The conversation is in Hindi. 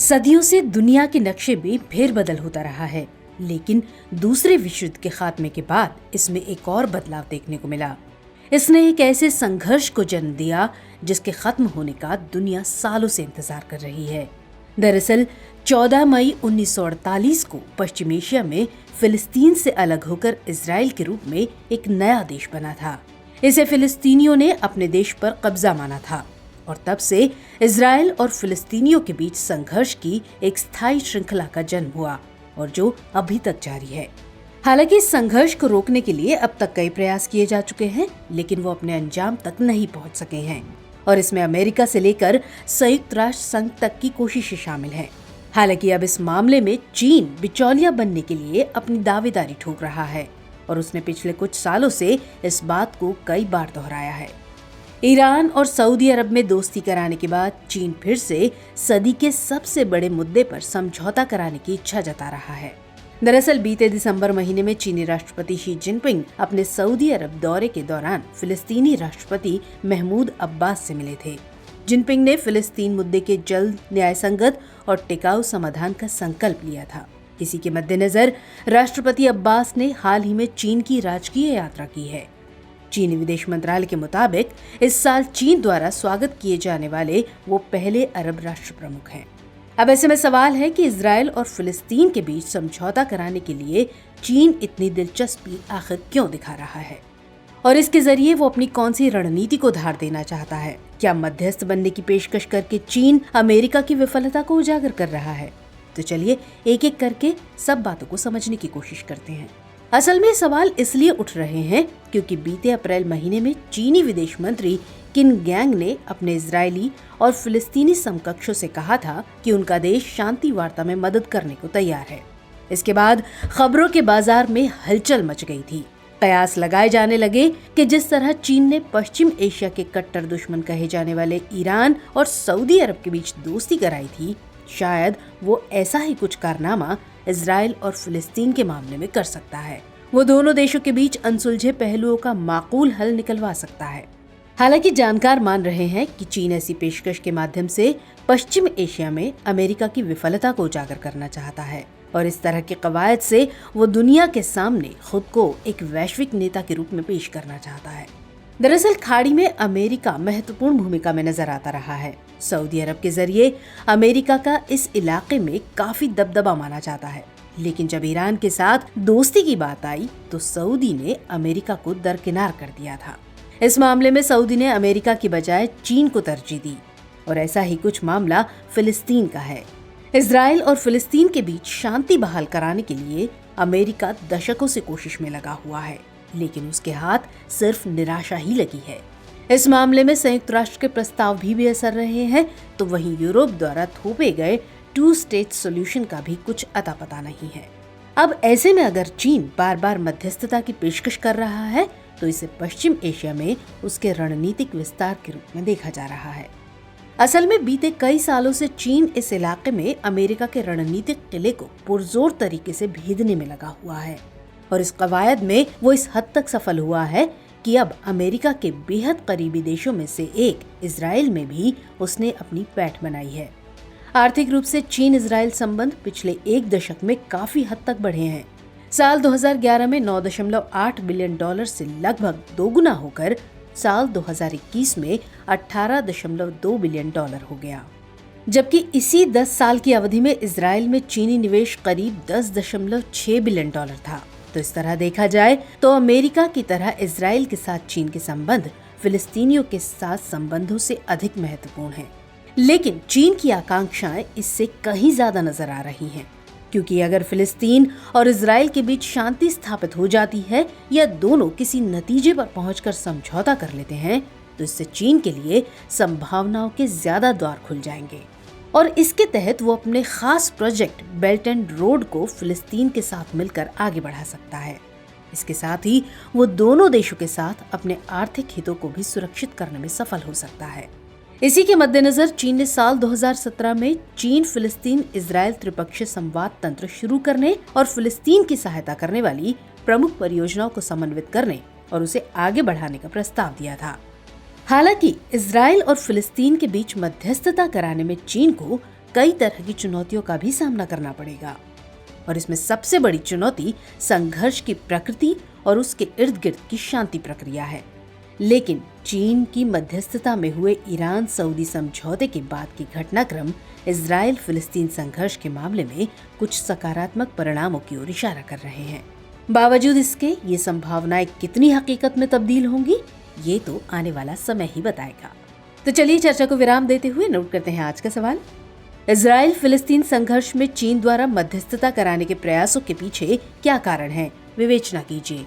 सदियों से दुनिया के नक्शे में फेरबदल होता रहा है, लेकिन दूसरे विश्व युद्ध के खात्मे के बाद इसमें एक और बदलाव देखने को मिला। इसने एक ऐसे संघर्ष को जन्म दिया जिसके खत्म होने का दुनिया सालों से इंतजार कर रही है। दरअसल 14 मई 1948 को पश्चिम एशिया में फिलिस्तीन से अलग होकर इजराइल के रूप में एक नया देश बना था। इसे फिलिस्तीनियों ने अपने देश पर कब्जा माना था और तब से इजराइल और फिलिस्तीनियों के बीच संघर्ष की एक स्थायी श्रृंखला का जन्म हुआ और जो अभी तक जारी है। हालांकि इस संघर्ष को रोकने के लिए अब तक कई प्रयास किए जा चुके हैं, लेकिन वो अपने अंजाम तक नहीं पहुंच सके हैं और इसमें अमेरिका से लेकर संयुक्त राष्ट्र संघ तक की कोशिशें शामिल हैं। हालांकि अब इस मामले में चीन बिचौलिया बनने के लिए अपनी दावेदारी ठोक रहा है और उसने पिछले कुछ सालों से इस बात को कई बार दोहराया है। ईरान और सऊदी अरब में दोस्ती कराने के बाद चीन फिर से सदी के सबसे बड़े मुद्दे पर समझौता कराने की इच्छा जता रहा है। दरअसल बीते दिसंबर महीने में चीनी राष्ट्रपति शी जिनपिंग अपने सऊदी अरब दौरे के दौरान फिलिस्तीनी राष्ट्रपति महमूद अब्बास से मिले थे। जिनपिंग ने फिलिस्तीन मुद्दे के जल्द न्यायसंगत और टिकाऊ समाधान का संकल्प लिया था। इसी के मद्देनजर राष्ट्रपति अब्बास ने हाल ही में चीन की राजकीय यात्रा की है। चीनी विदेश मंत्रालय के मुताबिक इस साल चीन द्वारा स्वागत किए जाने वाले वो पहले अरब राष्ट्र प्रमुख हैं। अब ऐसे में सवाल है कि इजराइल और फिलिस्तीन के बीच समझौता कराने के लिए चीन इतनी दिलचस्पी आखिर क्यों दिखा रहा है और इसके जरिए वो अपनी कौन सी रणनीति को धार देना चाहता है। क्या मध्यस्थ बनने की पेशकश करके चीन अमेरिका की विफलता को उजागर कर रहा है? तो चलिए एक एक करके सब बातों को समझने की कोशिश करते हैं। असल में सवाल इसलिए उठ रहे हैं क्योंकि बीते अप्रैल महीने में चीनी विदेश मंत्री किन गैंग ने अपने इजरायली और फिलिस्तीनी समकक्षों से कहा था कि उनका देश शांति वार्ता में मदद करने को तैयार है। इसके बाद खबरों के बाजार में हलचल मच गई थी। कयास लगाए जाने लगे कि जिस तरह चीन ने पश्चिम एशिया के कट्टर दुश्मन कहे जाने वाले ईरान और सऊदी अरब के बीच दोस्ती कराई थी, शायद वो ऐसा ही कुछ कारनामा इजराइल और फिलिस्तीन के मामले में कर सकता है। वो दोनों देशों के बीच अनसुलझे पहलुओं का माकूल हल निकलवा सकता है। हालांकि जानकार मान रहे हैं कि चीन ऐसी पेशकश के माध्यम से पश्चिम एशिया में अमेरिका की विफलता को उजागर करना चाहता है और इस तरह के कवायद से वो दुनिया के सामने खुद को एक वैश्विक नेता के रूप में पेश करना चाहता है। दरअसल खाड़ी में अमेरिका महत्वपूर्ण भूमिका में नजर आता रहा है। सऊदी अरब के जरिए अमेरिका का इस इलाके में काफी दबदबा माना जाता है, लेकिन जब ईरान के साथ दोस्ती की बात आई तो सऊदी ने अमेरिका को दरकिनार कर दिया था। इस मामले में सऊदी ने अमेरिका की बजाय चीन को तरजीह दी और ऐसा ही कुछ मामला फिलिस्तीन का है। इजराइल और फिलिस्तीन के बीच शांति बहाल कराने के लिए अमेरिका दशकों से कोशिश में लगा हुआ है, लेकिन उसके हाथ सिर्फ निराशा ही लगी है। इस मामले में संयुक्त राष्ट्र के प्रस्ताव भी बेअसर रहे हैं, तो वहीं यूरोप द्वारा थोपे गए 2 स्टेट सॉल्यूशन का भी कुछ अता पता नहीं है। अब ऐसे में अगर चीन बार बार मध्यस्थता की पेशकश कर रहा है तो इसे पश्चिम एशिया में उसके रणनीतिक विस्तार के रूप में देखा जा रहा है। असल में बीते कई सालों से चीन इस इलाके में अमेरिका के रणनीतिक किले को पुरजोर तरीके से भेदने में लगा हुआ है और इस कवायद में वो इस हद तक सफल हुआ है कि अब अमेरिका के बेहद करीबी देशों में से एक इजराइल में भी उसने अपनी पैठ बनाई है। आर्थिक रूप से चीन इजराइल संबंध पिछले एक दशक में काफी हद तक बढ़े हैं। साल 2011 में 9.8 बिलियन डॉलर से लगभग दोगुना होकर साल 2021 में 18.2 बिलियन डॉलर हो गया, जबकि इसी 10 साल की अवधि में इजराइल में चीनी निवेश करीब 10.6 बिलियन डॉलर था। तो इस तरह देखा जाए तो अमेरिका की तरह इजराइल के साथ चीन के संबंध फिलिस्तीनियों के साथ संबंधों से अधिक महत्वपूर्ण हैं। लेकिन चीन की आकांक्षाएं इससे कहीं ज्यादा नजर आ रही हैं, क्योंकि अगर फिलिस्तीन और इजराइल के बीच शांति स्थापित हो जाती है या दोनों किसी नतीजे पर पहुंचकर समझौता कर लेते हैं तो इससे चीन के लिए संभावनाओं के ज्यादा द्वार खुल जाएंगे और इसके तहत वो अपने खास प्रोजेक्ट बेल्ट एंड रोड को फिलिस्तीन के साथ मिलकर आगे बढ़ा सकता है। इसके साथ ही वो दोनों देशों के साथ अपने आर्थिक हितों को भी सुरक्षित करने में सफल हो सकता है। इसी के मद्देनजर चीन ने साल 2017 में चीन फिलिस्तीन इजराइल त्रिपक्षीय संवाद तंत्र शुरू करने और फिलिस्तीन की सहायता करने वाली प्रमुख परियोजनाओं को समन्वित करने और उसे आगे बढ़ाने का प्रस्ताव दिया था। हालांकि इजराइल और फिलिस्तीन के बीच मध्यस्थता कराने में चीन को कई तरह की चुनौतियों का भी सामना करना पड़ेगा। और इसमें सबसे बड़ी चुनौती संघर्ष की प्रकृति और उसके इर्द गिर्द की शांति प्रक्रिया है। लेकिन चीन की मध्यस्थता में हुए ईरान सऊदी समझौते के बाद की घटनाक्रम इजराइल फिलिस्तीन संघर्ष के मामले में कुछ सकारात्मक परिणामों की ओर इशारा कर रहे हैं। बावजूद इसके ये संभावनाएं कितनी हकीकत में तब्दील होंगी, ये तो आने वाला समय ही बताएगा। तो चलिए चर्चा को विराम देते हुए नोट करते हैं आज का सवाल। इजराइल फिलिस्तीन संघर्ष में चीन द्वारा मध्यस्थता कराने के प्रयासों के पीछे क्या कारण है? विवेचना कीजिए।